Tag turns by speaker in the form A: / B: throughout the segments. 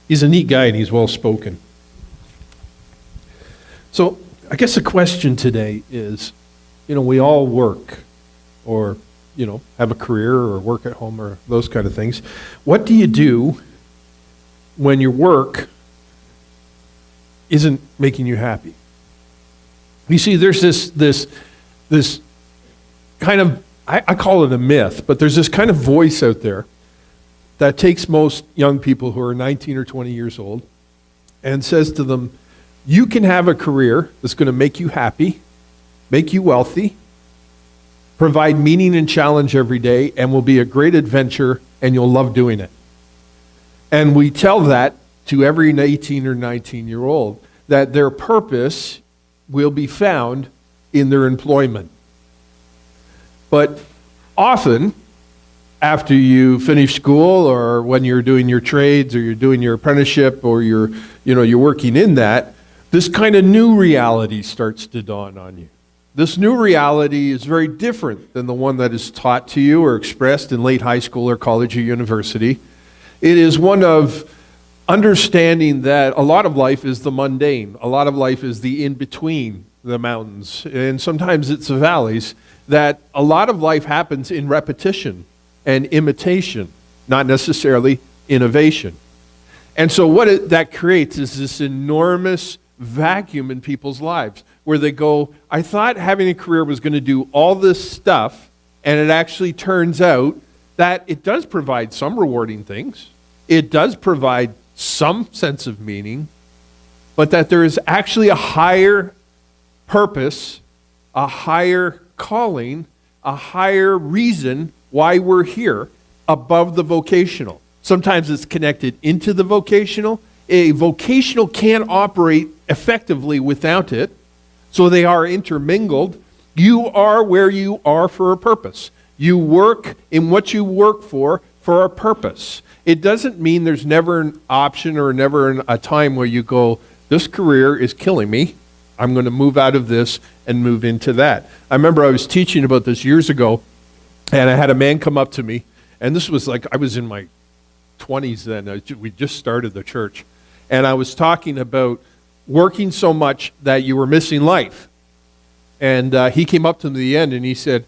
A: He's a neat guy and he's well spoken. So I guess the question today is, we all work or, have a career or work at home or those kind of things. What do you do when your work isn't making you happy? You see, there's this kind of, I call it a myth, but there's this kind of voice out there that takes most young people who are 19 or 20 years old and says to them, you can have a career that's going to make you happy, make you wealthy, provide meaning and challenge every day, and will be a great adventure, and you'll love doing it. And we tell that to every 18 or 19-year-old, that their purpose will be found in their employment. But often, after you finish school, or when you're doing your trades, or you're doing your apprenticeship, or you're working in that, this kind of new reality starts to dawn on you. This new reality is very different than the one that is taught to you or expressed in late high school or college or university. It is one of understanding that a lot of life is the mundane. A lot of life is the in-between the mountains, and sometimes it's the valleys, that a lot of life happens in repetition and imitation, not necessarily innovation. And so what that creates is this enormous vacuum in people's lives where they go, I thought having a career was going to do all this stuff, and it actually turns out that it does provide some rewarding things. It does provide some sense of meaning, but that there is actually a higher purpose, a higher calling, a higher reason why we're here above the vocational. Sometimes it's connected into the vocational. A vocational can't operate effectively without it, so they are intermingled. You are where you are for a purpose. You work in what you work for a purpose. It doesn't mean there's never an option or never a time where you go, this career is killing me. I'm going to move out of this and move into that. I remember I was teaching about this years ago, and I had a man come up to me, and this was like, I was in my 20s then. We just started the church. And I was talking about working so much that you were missing life. And he came up to me at the end and he said,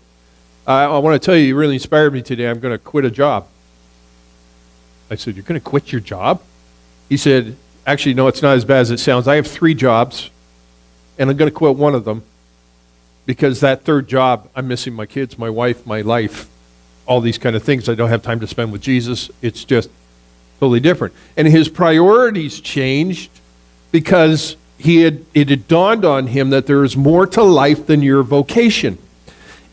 A: I want to tell you really inspired me today. I'm going to quit a job. I said, you're going to quit your job? He said, actually, no, it's not as bad as it sounds. I have 3 jobs, and I'm going to quit one of them because that third job, I'm missing my kids, my wife, my life, all these kind of things. I don't have time to spend with Jesus. It's just totally different. And his priorities changed because it had dawned on him that there is more to life than your vocation.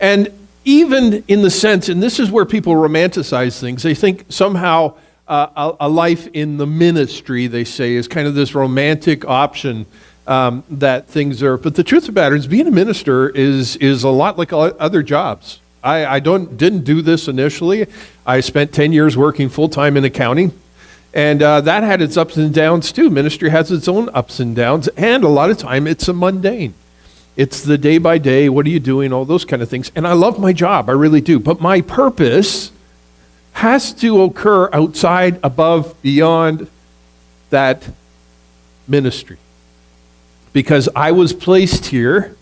A: And even in the sense, and this is where people romanticize things, they think somehow a life in the ministry, they say, is kind of this romantic option that things are. But the truth of the matter is being a minister is a lot like other jobs. I didn't do this initially. I spent 10 years working full-time in accounting. And that had its ups and downs too. Ministry has its own ups and downs. And a lot of time it's a mundane. It's the day by day, what are you doing, all those kind of things. And I love my job, I really do. But my purpose has to occur outside, above, beyond that ministry. Because I was placed here,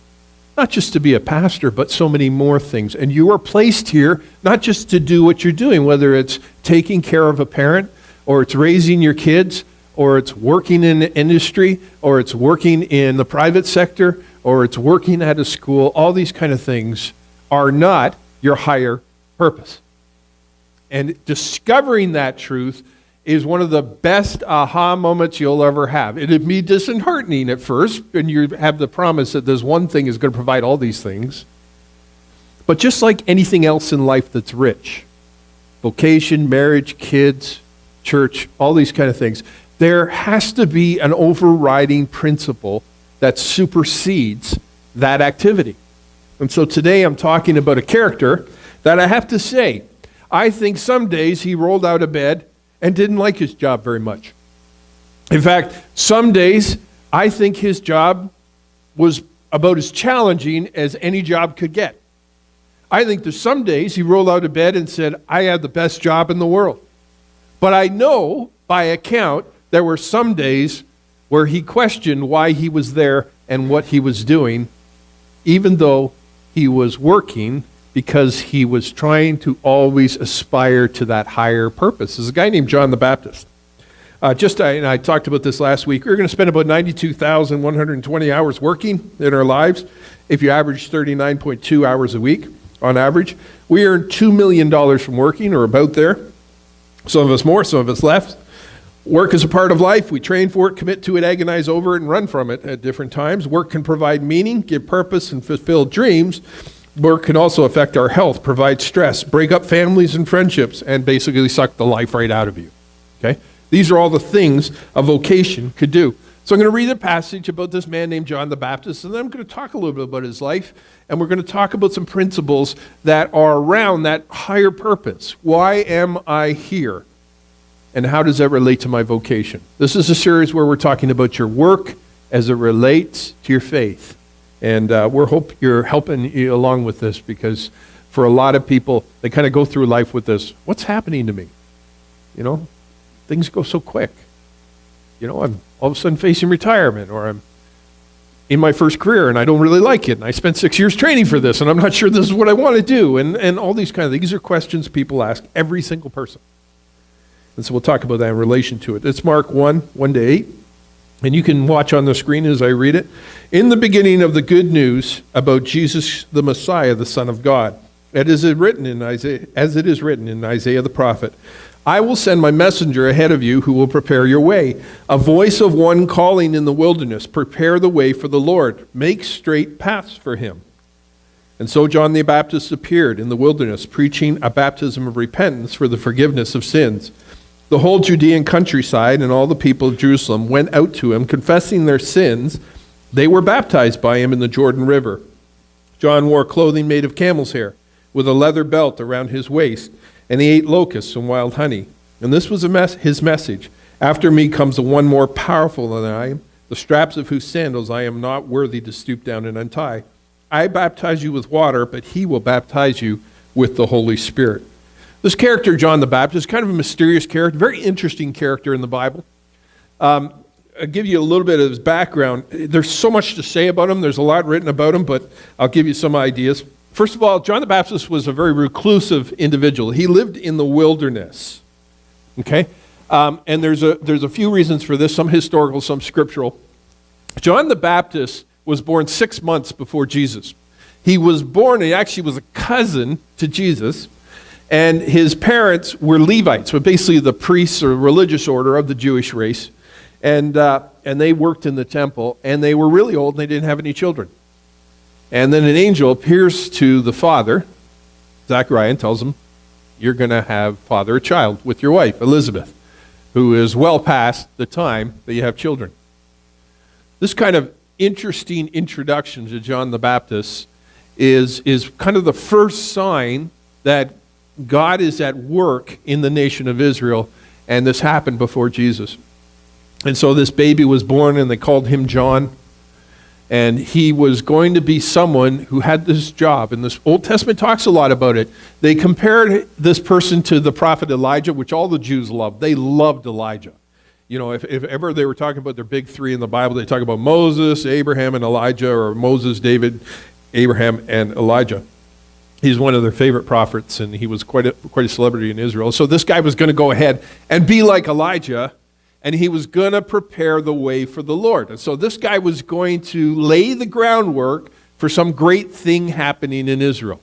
A: not just to be a pastor, but so many more things. And you are placed here not just to do what you're doing, whether it's taking care of a parent, or it's raising your kids, or it's working in the industry, or it's working in the private sector, or it's working at a school. All these kind of things are not your higher purpose. And discovering that truth is one of the best aha moments you'll ever have. It'd be disheartening at first, and you have the promise that there's one thing is going to provide all these things. But just like anything else in life that's rich, vocation, marriage, kids, church, all these kind of things, there has to be an overriding principle that supersedes that activity. And so today I'm talking about a character that I have to say, I think some days he rolled out of bed and didn't like his job very much. In fact, some days I think his job was about as challenging as any job could get. I think there's some days he rolled out of bed and said, I have the best job in the world. But I know by account there were some days where he questioned why he was there and what he was doing, even though he was working, because he was trying to always aspire to that higher purpose. There's a guy named John the Baptist. And I talked about this last week. We're going to spend about 92,120 hours working in our lives. If you average 39.2 hours a week on average, we earn $2 million from working, or about there. Some of us more, some of us less. Work is a part of life. We train for it, commit to it, agonize over it, and run from it at different times. Work can provide meaning, give purpose, and fulfill dreams. Work can also affect our health, provide stress, break up families and friendships, and basically suck the life right out of you. Okay? These are all the things a vocation could do. So I'm going to read a passage about this man named John the Baptist, and then I'm going to talk a little bit about his life, and we're going to talk about some principles that are around that higher purpose. Why am I here? And how does that relate to my vocation? This is a series where we're talking about your work as it relates to your faith. And we hope you're helping you along with this, because for a lot of people, they kind of go through life with this, what's happening to me? You know, things go so quick. You know, I'm all of a sudden facing retirement, or I'm in my first career and I don't really like it. And I spent 6 years training for this and I'm not sure this is what I want to do. And all these kind of things. These are questions people ask every single person. And so we'll talk about that in relation to it. It's Mark 1:1-8. And you can watch on the screen as I read it. In the beginning of the good news about Jesus the Messiah, the Son of God, as it is written in Isaiah the prophet, I will send my messenger ahead of you who will prepare your way. A voice of one calling in the wilderness, prepare the way for the Lord. Make straight paths for him. And so John the Baptist appeared in the wilderness, preaching a baptism of repentance for the forgiveness of sins. The whole Judean countryside and all the people of Jerusalem went out to him, confessing their sins. They were baptized by him in the Jordan River. John wore clothing made of camel's hair, with a leather belt around his waist, and he ate locusts and wild honey. And this was his message. After me comes the one more powerful than I am, the straps of whose sandals I am not worthy to stoop down and untie. I baptize you with water, but he will baptize you with the Holy Spirit. This character, John the Baptist, is kind of a mysterious character, very interesting character in the Bible. I'll give you a little bit of his background. There's so much to say about him. There's a lot written about him, but I'll give you some ideas. First of all, John the Baptist was a very reclusive individual. He lived in the wilderness, okay? And there's a few reasons for this, some historical, some scriptural. John the Baptist was born 6 months before Jesus. He actually was a cousin to Jesus, and his parents were Levites, so basically the priests or religious order of the Jewish race. And they worked in the temple, and they were really old, and they didn't have any children. And then an angel appears to the father, Zechariah, and tells him, you're going to father a child with your wife, Elizabeth, who is well past the time that you have children. This kind of interesting introduction to John the Baptist is kind of the first sign that God is at work in the nation of Israel, and this happened before Jesus. And so this baby was born, and they called him John, and he was going to be someone who had this job. And this Old Testament talks a lot about it. They compared this person to the prophet Elijah, which all the Jews loved. They loved Elijah. You know, if ever they were talking about their big three in the Bible, they talk about Moses, Abraham, and Elijah, or Moses, David, Abraham, and Elijah. He's one of their favorite prophets, and he was quite a celebrity in Israel. So this guy was going to go ahead and be like Elijah, and he was going to prepare the way for the Lord. And so this guy was going to lay the groundwork for some great thing happening in Israel.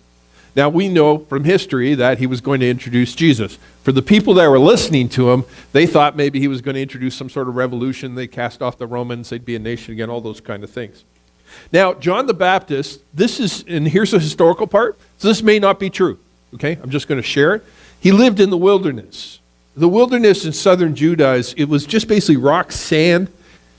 A: Now, we know from history that he was going to introduce Jesus. For the people that were listening to him, they thought maybe he was going to introduce some sort of revolution. They cast off the Romans, they'd be a nation again, all those kind of things. Now, John the Baptist, and here's the historical part, so this may not be true, okay? I'm just going to share it. He lived in the wilderness. The wilderness in southern Judah, it was just basically rock, sand,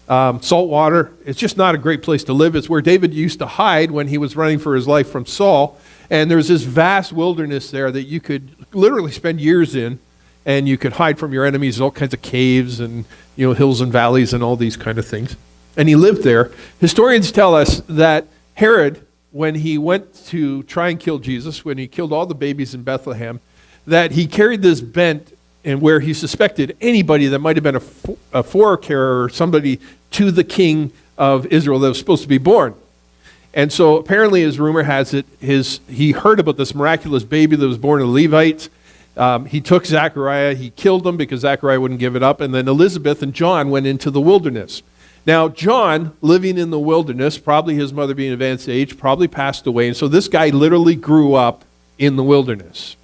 A: salt water. It's just not a great place to live. It's where David used to hide when he was running for his life from Saul. And there's this vast wilderness there that you could literally spend years in, and you could hide from your enemies. There's all kinds of caves and hills and valleys and all these kind of things. And he lived there. Historians tell us that Herod, when he went to try and kill Jesus, when he killed all the babies in Bethlehem, that he carried this bent and where he suspected anybody that might have been a forecarer or somebody to the king of Israel that was supposed to be born. And so apparently, as rumor has it, he heard about this miraculous baby that was born of Levites. He took Zechariah, he killed him because Zechariah wouldn't give it up, and then Elizabeth and John went into the wilderness. Now, John, living in the wilderness, probably his mother being advanced age, probably passed away, and so this guy literally grew up in the wilderness.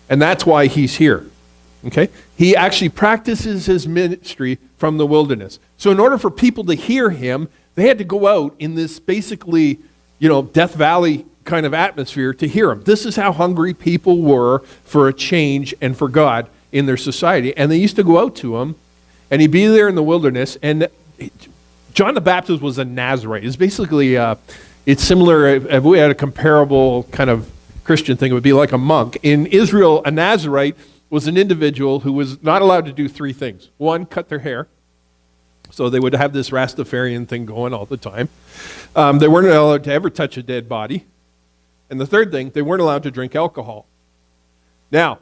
A: And that's why he's here. Okay? He actually practices his ministry from the wilderness. So in order for people to hear him, they had to go out in this basically, Death Valley kind of atmosphere to hear him. This is how hungry people were for a change and for God in their society. And they used to go out to him, and he'd be there in the wilderness. And John the Baptist was a Nazarite. It's basically, it's similar, if we had a comparable kind of Christian thing, it would be like a monk. In Israel, a Nazarite was an individual who was not allowed to do three things. One, cut their hair. So they would have this Rastafarian thing going all the time. They weren't allowed to ever touch a dead body. And the third thing, they weren't allowed to drink alcohol. Now,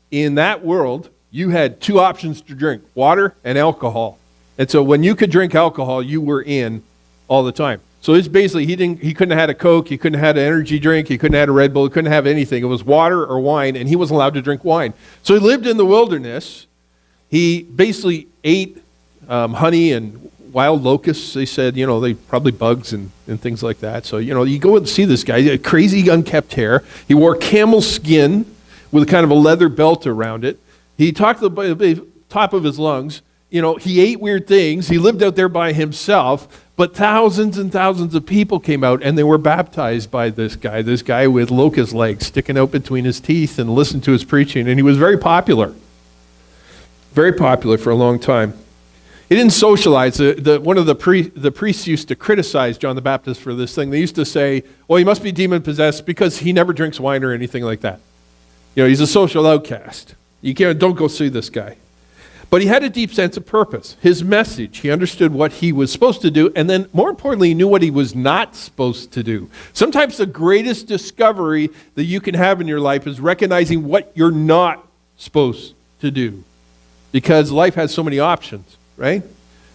A: in that world, you had two options to drink, water and alcohol. And so when you could drink alcohol, you were in all the time. So it's basically, he couldn't have had a Coke, he couldn't have had an energy drink, he couldn't have had a Red Bull, he couldn't have anything. It was water or wine, and he wasn't allowed to drink wine. So he lived in the wilderness. He basically ate honey and wild locusts. They said, they probably bugs and things like that. So, you go and see this guy, he had crazy unkept hair. He wore camel skin with kind of a leather belt around it. He talked to the top of his lungs. He ate weird things. He lived out there by himself. But thousands and thousands of people came out, and they were baptized by this guy with locust legs sticking out between his teeth, and listened to his preaching. And he was very popular for a long time. He didn't socialize. One of the priests used to criticize John the Baptist for this thing. They used to say, well, he must be demon-possessed because he never drinks wine or anything like that. He's a social outcast. Don't go see this guy. But he had a deep sense of purpose. His message, he understood what he was supposed to do, and then more importantly, he knew what he was not supposed to do. Sometimes the greatest discovery that you can have in your life is recognizing what you're not supposed to do, because life has so many options, right?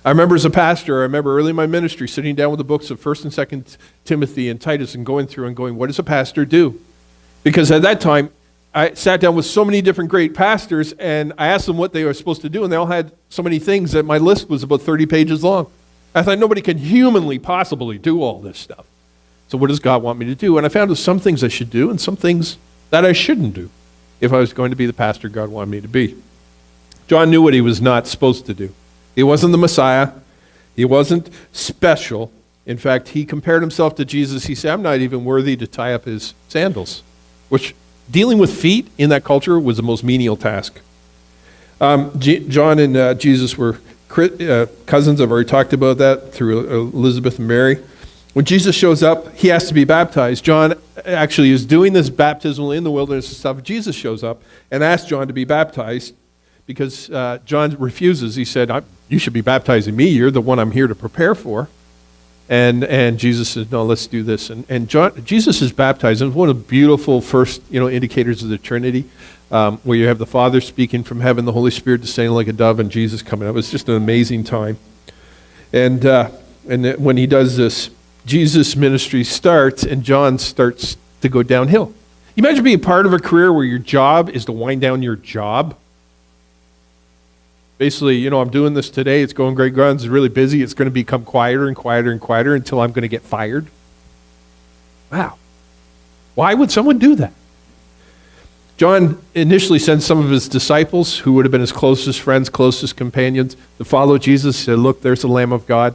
A: I remember as a pastor, early in my ministry, sitting down with the books of 1st and 2nd Timothy and Titus and going through and going, what does a pastor do? Because at that time, I sat down with so many different great pastors, and I asked them what they were supposed to do, and they all had so many things that my list was about 30 pages long. I thought nobody can humanly possibly do all this stuff. So what does God want me to do? And I found there's some things I should do and some things that I shouldn't do if I was going to be the pastor God wanted me to be. John knew what he was not supposed to do. He wasn't the Messiah. He wasn't special. In fact, he compared himself to Jesus. He said, I'm not even worthy to tie up his sandals, which dealing with feet in that culture was the most menial task. John and Jesus were cousins. I've already talked about that through Elizabeth and Mary. When Jesus shows up, he has to be baptized. John actually is doing this baptismal in the wilderness and stuff. Jesus shows up and asks John to be baptized because John refuses. He said, you should be baptizing me. You're the one I'm here to prepare for. And Jesus says, no, let's do this. And Jesus is baptized. And it's one of the beautiful first indicators of the Trinity, where you have the Father speaking from heaven, the Holy Spirit descending like a dove, and Jesus coming up. It's just an amazing time. And when he does this, Jesus' ministry starts, and John starts to go downhill. You imagine being part of a career where your job is to wind down your job? Basically, I'm doing this today. It's going great guns. It's really busy. It's going to become quieter and quieter and quieter until I'm going to get fired. Wow. Why would someone do that? John initially sent some of his disciples, who would have been his closest friends, closest companions, to follow Jesus. He said, look, there's the Lamb of God.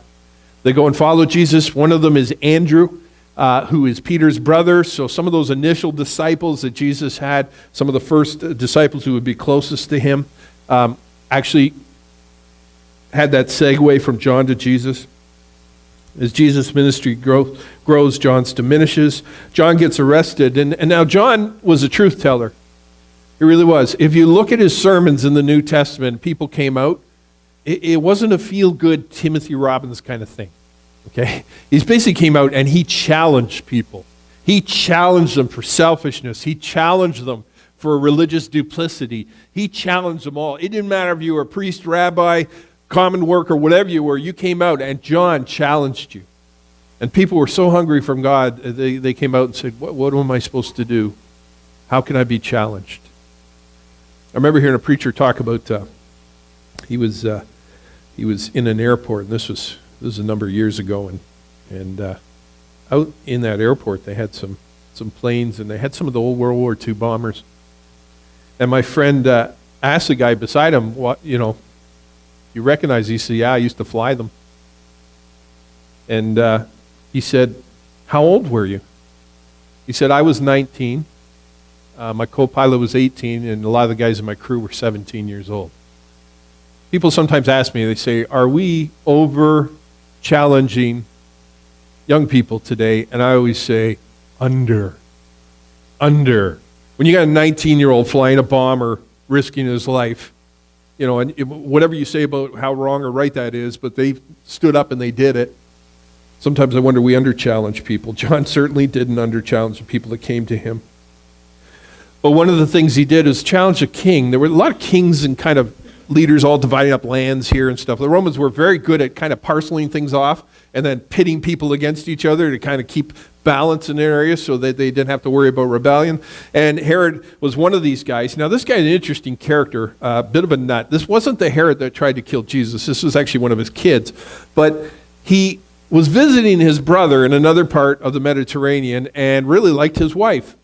A: They go and follow Jesus. One of them is Andrew, who is Peter's brother. So some of those initial disciples that Jesus had, some of the first disciples who would be closest to him, actually had that segue from John to Jesus. As Jesus' ministry grows, John's diminishes. John gets arrested, and now John was a truth teller. He really was. If you look at his sermons in the New Testament, people came out, it wasn't a feel-good Timothy Robbins kind of thing, okay? He basically came out and he challenged people. He challenged them for selfishness. He challenged them for religious duplicity. He challenged them all. It didn't matter if you were a priest, rabbi, common worker, whatever you were, you came out and John challenged you. And people were so hungry from God, they came out and said, what am I supposed to do? How can I be challenged? I remember hearing a preacher talk about, he was in an airport, and this was a number of years ago, and out in that airport they had some planes, and they had some of the old World War II bombers. And my friend asked the guy beside him, "What, you recognize?" He said, "Yeah, I used to fly them." And he said, "How old were you?" He said, "I was 19. My co-pilot was 18, and a lot of the guys in my crew were 17 years old." People sometimes ask me, they say, "Are we over challenging young people today?" And I always say, under. When you got a 19-year-old flying a bomb or risking his life, and whatever you say about how wrong or right that is, but they stood up and they did it. Sometimes I wonder we under-challenge people. John certainly didn't under-challenge the people that came to him. But one of the things he did is challenge a king. There were a lot of kings and kind of leaders all dividing up lands here and stuff. The Romans were very good at kind of parceling things off and then pitting people against each other to kind of keep balance in their area so that they didn't have to worry about rebellion. And Herod was one of these guys. Now, this guy is an interesting character, a bit of a nut. This wasn't the Herod that tried to kill Jesus. This was actually one of his kids. But he was visiting his brother in another part of the Mediterranean and really liked his wife.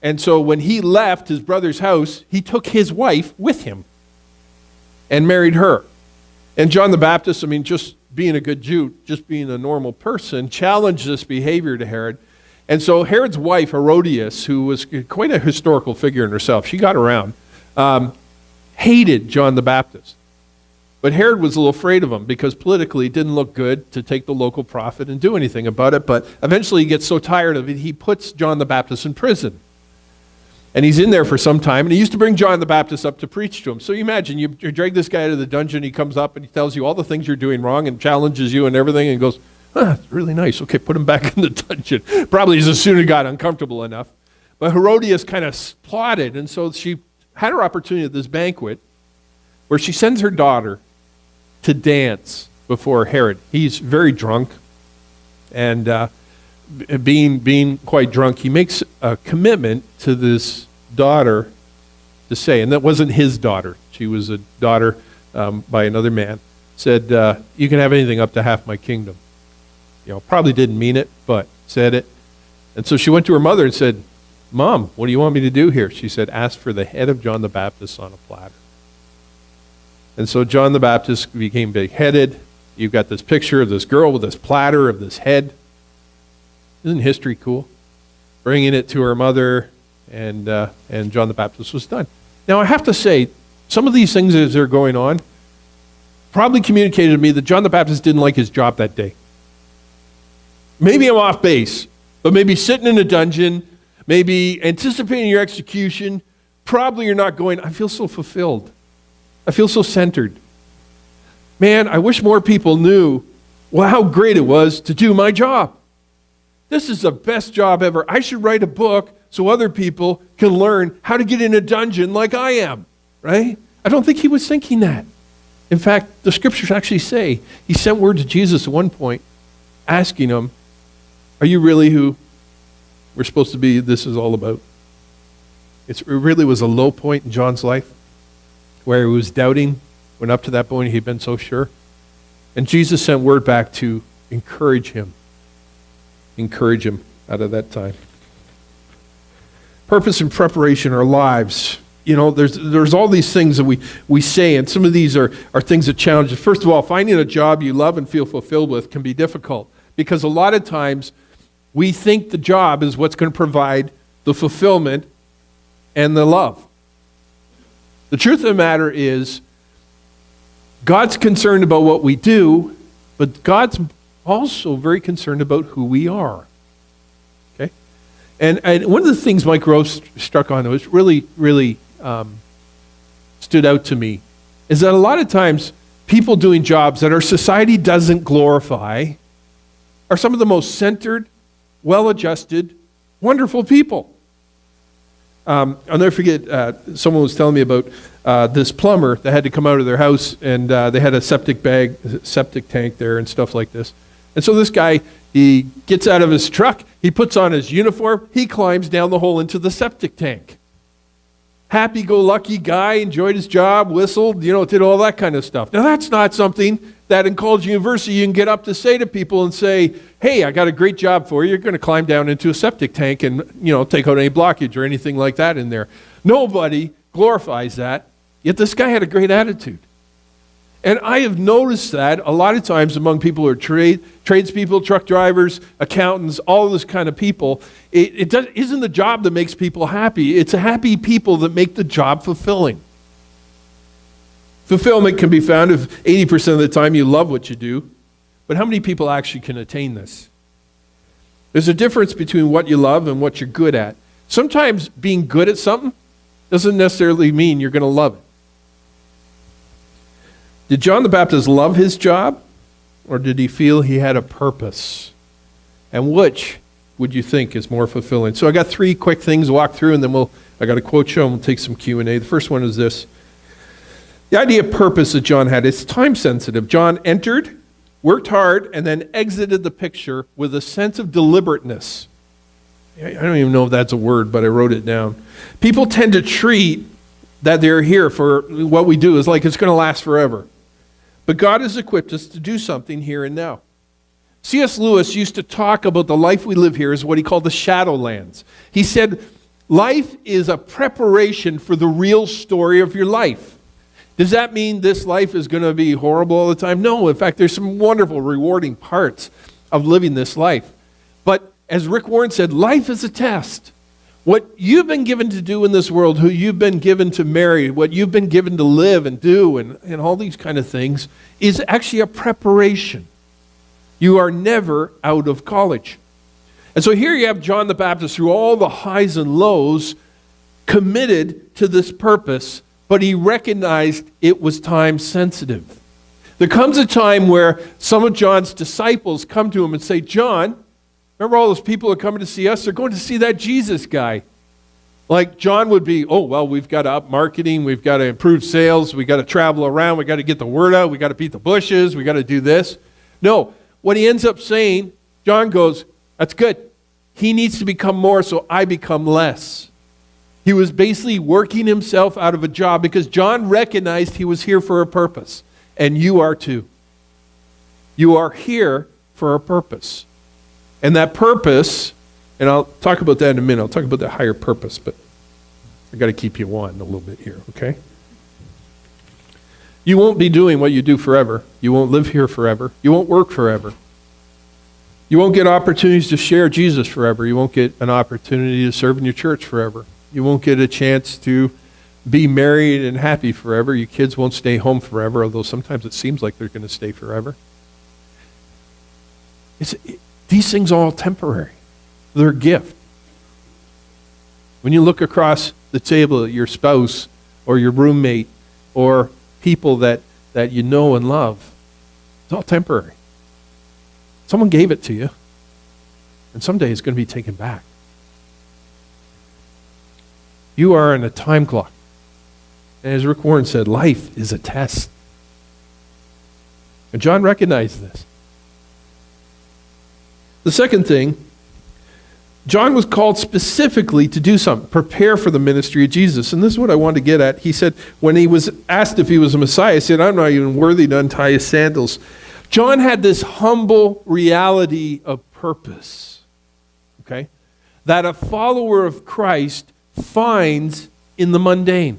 A: And so when he left his brother's house, he took his wife with him and married her. And John the Baptist, just being a good Jew, just being a normal person, challenged this behavior to Herod. And so Herod's wife, Herodias, who was quite a historical figure in herself, she got around, hated John the Baptist. But Herod was a little afraid of him because politically it didn't look good to take the local prophet and do anything about it. But eventually he gets so tired of it, he puts John the Baptist in prison. And he's in there for some time, and he used to bring John the Baptist up to preach to him. So you imagine, you drag this guy out of the dungeon, he comes up and he tells you all the things you're doing wrong and challenges you and everything, and goes, "It's really nice. Okay, put him back in the dungeon." Probably as soon as he got uncomfortable enough. But Herodias kind of plotted, and so she had her opportunity at this banquet where she sends her daughter to dance before Herod. He's very drunk, and being quite drunk, he makes a commitment to this daughter to say, and that wasn't his daughter. She was a daughter by another man. Said, "You can have anything up to half my kingdom." Probably didn't mean it, but said it. And so she went to her mother and said, "Mom, what do you want me to do here?" She said, "Ask for the head of John the Baptist on a platter." And so John the Baptist became big-headed. You've got this picture of this girl with this platter of this head. Isn't history cool? Bringing it to her mother, and John the Baptist was done. Now, I have to say, some of these things as they're going on probably communicated to me that John the Baptist didn't like his job that day. Maybe I'm off base, but maybe sitting in a dungeon, maybe anticipating your execution, probably you're not going, "I feel so fulfilled. I feel so centered. Man, I wish more people knew how great it was to do my job. This is the best job ever. I should write a book so other people can learn how to get in a dungeon like I am," right? I don't think he was thinking that. In fact, the scriptures actually say he sent word to Jesus at one point asking him, "Are you really who we're supposed to be this is all about?" It really was a low point in John's life where he was doubting, when up to that point he'd been so sure. And Jesus sent word back to encourage him out of that time. Purpose and preparation in our lives. There's all these things that we say, and some of these are things that challenge us. First of all, finding a job you love and feel fulfilled with can be difficult because a lot of times we think the job is what's going to provide the fulfillment and the love. The truth of the matter is God's concerned about what we do, but God's also very concerned about who we are. Okay? And one of the things Mike Rose struck on that was really stood out to me is that a lot of times people doing jobs that our society doesn't glorify are some of the most centered, well-adjusted, wonderful people. I'll never forget, someone was telling me about this plumber that had to come out of their house, and they had a septic tank there and stuff like this. And so this guy, he gets out of his truck, he puts on his uniform, he climbs down the hole into the septic tank. Happy-go-lucky guy, enjoyed his job, whistled, did all that kind of stuff. Now that's not something that in college university you can get up to say to people and say, hey, I got a great job for you. You're going to climb down into a septic tank and, take out any blockage or anything like that in there. Nobody glorifies that, yet this guy had a great attitude. And I have noticed that a lot of times among people who are tradespeople, truck drivers, accountants, all this kind of people, it isn't the job that makes people happy. It's happy people that make the job fulfilling. Fulfillment can be found if 80% of the time you love what you do, but how many people actually can attain this? There's a difference between what you love and what you're good at. Sometimes being good at something doesn't necessarily mean you're going to love it. Did John the Baptist love his job, or did he feel he had a purpose? And which would you think is more fulfilling? So I got 3 quick things to walk through, and then I got a quote show, and we'll take some Q&A. The first one is this. The idea of purpose that John had is time sensitive. John entered, worked hard, and then exited the picture with a sense of deliberateness. I don't even know if that's a word, but I wrote it down. People tend to treat that they're here for what we do is like it's going to last forever. But God has equipped us to do something here and now. C.S. Lewis used to talk about the life we live here as what he called the shadowlands. He said, life is a preparation for the real story of your life. Does that mean this life is going to be horrible all the time? No, in fact, there's some wonderful, rewarding parts of living this life. But as Rick Warren said, life is a test. What you've been given to do in this world, who you've been given to marry, what you've been given to live and do and all these kind of things is actually a preparation. You are never out of college. And so here you have John the Baptist through all the highs and lows committed to this purpose, but he recognized it was time sensitive. There comes a time where some of John's disciples come to him and say, John, remember all those people who are coming to see us? They're going to see that Jesus guy. Like John would be, oh, well, we've got to up marketing, we've got to improve sales, we've got to travel around, we've got to get the word out, we've got to beat the bushes, we've got to do this. No, what he ends up saying, John goes, that's good. He needs to become more so I become less. He was basically working himself out of a job because John recognized he was here for a purpose. And you are too. You are here for a purpose. And that purpose, and I'll talk about that in a minute. I'll talk about the higher purpose, but I got to keep you on a little bit here, okay? You won't be doing what you do forever. You won't live here forever. You won't work forever. You won't get opportunities to share Jesus forever. You won't get an opportunity to serve in your church forever. You won't get a chance to be married and happy forever. Your kids won't stay home forever, although sometimes it seems like they're going to stay forever. These things are all temporary. They're a gift. When you look across the table at your spouse or your roommate or people that you know and love, it's all temporary. Someone gave it to you, and someday it's going to be taken back. You are in a time clock. And as Rick Warren said, life is a test. And John recognized this. The second thing, John was called specifically to do something, prepare for the ministry of Jesus. And this is what I wanted to get at. He said, when he was asked if he was a Messiah, he said, I'm not even worthy to untie his sandals. John had this humble reality of purpose, okay, that a follower of Christ finds in the mundane.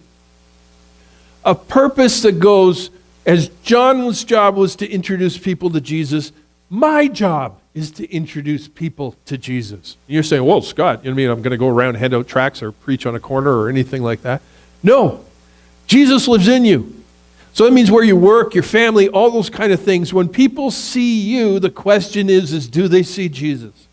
A: A purpose that goes, as John's job was to introduce people to Jesus, my job is to introduce people to Jesus. You're saying, well, Scott, I'm going to go around, hand out tracts or preach on a corner or anything like that. No, Jesus lives in you. So that means where you work, your family, all those kind of things. When people see you, the question is do they see Jesus?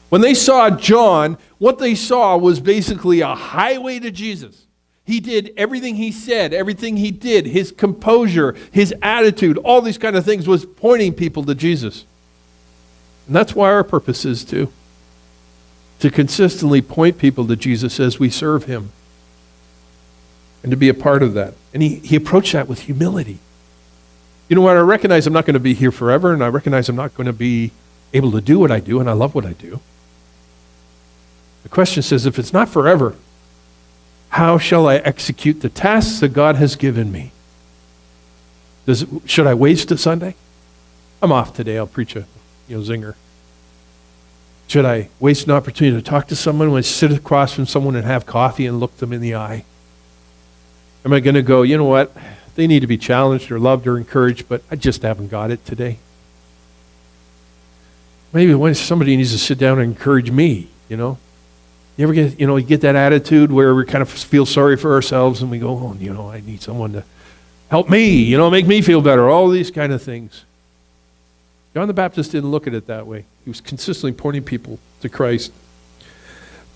A: When they saw John, what they saw was basically a highway to Jesus. He did everything he said, everything he did, his composure, his attitude, all these kind of things was pointing people to Jesus. And that's why our purpose is to to consistently point people to Jesus as we serve him and to be a part of that. And he approached that with humility. You know what? I recognize I'm not going to be here forever, and I recognize I'm not going to be able to do what I do, and I love what I do. The question says, if it's not forever, how shall I execute the tasks that God has given me? Should I waste a Sunday? I'm off today. I'll preach a zinger. Should I waste an opportunity to talk to someone when I sit across from someone and have coffee and look them in the eye? Am I going to go, you know what? They need to be challenged or loved or encouraged, but I just haven't got it today. Maybe when somebody needs to sit down and encourage me, You ever get, you get that attitude where we kind of feel sorry for ourselves and we go, I need someone to help me, make me feel better, all these kind of things. John the Baptist didn't look at it that way. He was consistently pointing people to Christ.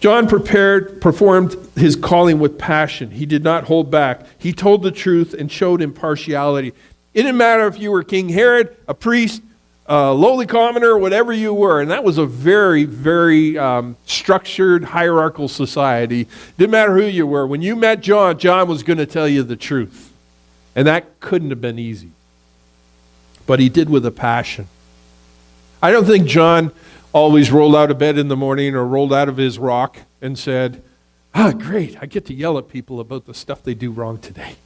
A: John performed his calling with passion. He did not hold back. He told the truth and showed impartiality. It didn't matter if you were King Herod, a priest, a lowly commoner, whatever you were. And that was a very, very structured, hierarchical society. Didn't matter who you were. When you met John, John was going to tell you the truth. And that couldn't have been easy. But he did with a passion. I don't think John always rolled out of bed in the morning or rolled out of his rock and said, great, I get to yell at people about the stuff they do wrong today.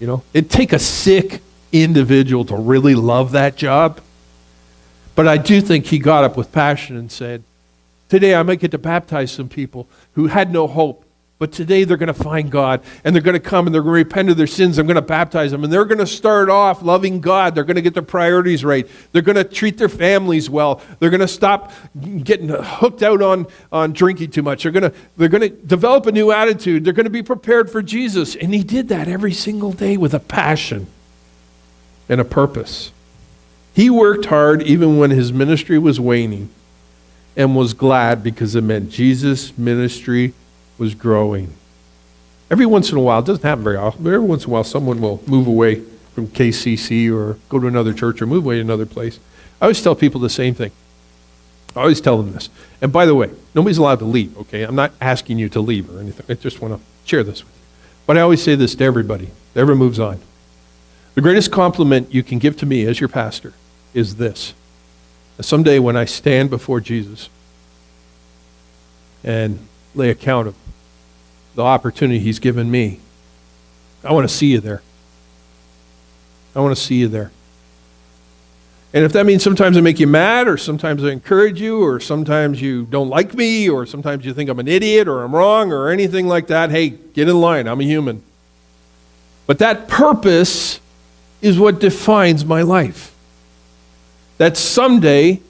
A: It'd take a sick individual to really love that job. But I do think he got up with passion and said, today I might get to baptize some people who had no hope. But today they're going to find God, and they're going to come and they're going to repent of their sins. I'm going to baptize them, and they're going to start off loving God. They're going to get their priorities right. They're going to treat their families well. They're going to stop getting hooked out on drinking too much. They're going to develop a new attitude. They're going to be prepared for Jesus. And he did that every single day with a passion and a purpose. He worked hard even when his ministry was waning and was glad because it meant Jesus' ministry was growing. Every once in a while, it doesn't happen very often, but every once in a while someone will move away from KCC or go to another church or move away to another place. I always tell people the same thing. I always tell them this. And by the way, nobody's allowed to leave, okay? I'm not asking you to leave or anything. I just want to share this with you. But I always say this to everybody that ever moves on. The greatest compliment you can give to me as your pastor is this. Someday when I stand before Jesus and lay account of the opportunity he's given me, I want to see you there. I want to see you there. And if that means sometimes I make you mad, or sometimes I encourage you, or sometimes you don't like me, or sometimes you think I'm an idiot, or I'm wrong, or anything like that, hey, get in line. I'm a human. But that purpose is what defines my life. That someday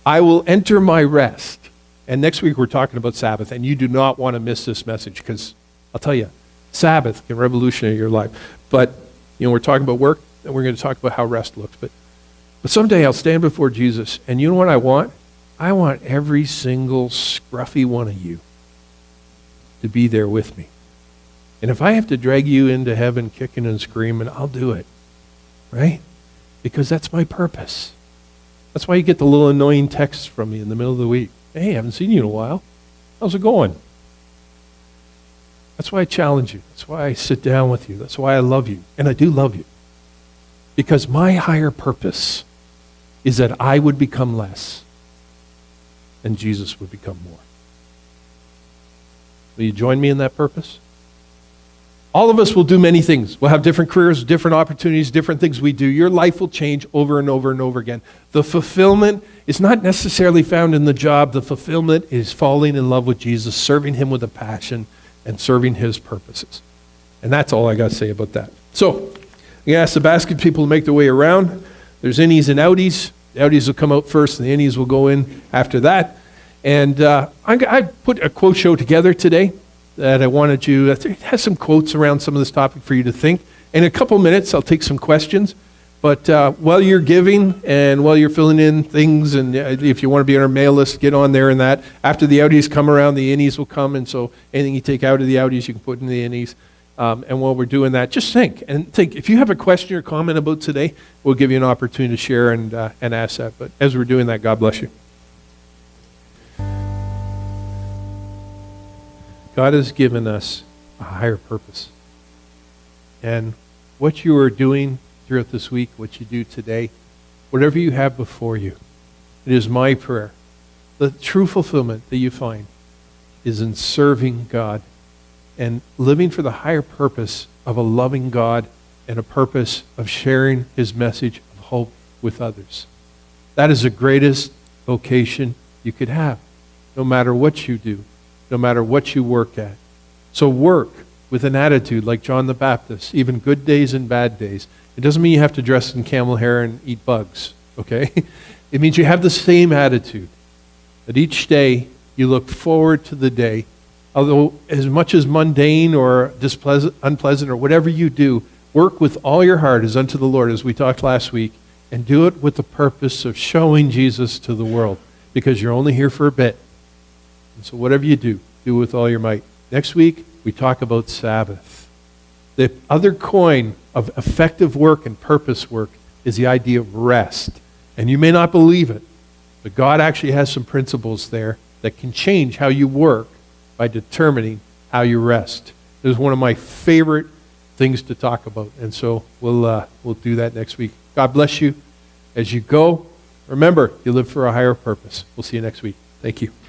A: I will enter my rest. And next week we're talking about Sabbath, and you do not want to miss this message, because I'll tell you, Sabbath can revolutionize your life. But, we're talking about work, and we're going to talk about how rest looks. But someday I'll stand before Jesus, and you know what I want? I want every single scruffy one of you to be there with me. And if I have to drag you into heaven kicking and screaming, I'll do it, right? Because that's my purpose. That's why you get the little annoying texts from me in the middle of the week. Hey, I haven't seen you in a while. How's it going? That's why I challenge you. That's why I sit down with you. That's why I love you. And I do love you. Because my higher purpose is that I would become less and Jesus would become more. Will you join me in that purpose? All of us will do many things. We'll have different careers, different opportunities, different things we do. Your life will change over and over and over again. The fulfillment is not necessarily found in the job. The fulfillment is falling in love with Jesus, serving him with a passion, and serving his purposes. And that's all I got to say about that. So, I'm going to ask the basket people to make their way around. There's innies and outies. The outies will come out first, and the innies will go in after that. And I put a quote show together today that I wanted you, it has some quotes around some of this topic for you to think. In a couple minutes, I'll take some questions. But while you're giving and while you're filling in things, and if you want to be on our mail list, get on there and that. After the outies come around, the innies will come. And so anything you take out of the outies, you can put in the innies. And while we're doing that, just think. And think, if you have a question or comment about today, we'll give you an opportunity to share and ask that. But as we're doing that, God bless you. God has given us a higher purpose. And what you are doing throughout this week, what you do today, whatever you have before you, it is my prayer. The true fulfillment that you find is in serving God and living for the higher purpose of a loving God and a purpose of sharing his message of hope with others. That is the greatest vocation you could have, no matter what you do, no matter what you work at. So work with an attitude like John the Baptist, even good days and bad days. It doesn't mean you have to dress in camel hair and eat bugs, okay? It means you have the same attitude, that each day you look forward to the day, although as much as mundane or unpleasant or whatever you do, work with all your heart as unto the Lord, as we talked last week, and do it with the purpose of showing Jesus to the world, because you're only here for a bit. And so whatever you do, do with all your might. Next week, we talk about Sabbath. The other coin of effective work and purpose work is the idea of rest. And you may not believe it, but God actually has some principles there that can change how you work by determining how you rest. It is one of my favorite things to talk about. And so we'll do that next week. God bless you as you go. Remember, you live for a higher purpose. We'll see you next week. Thank you.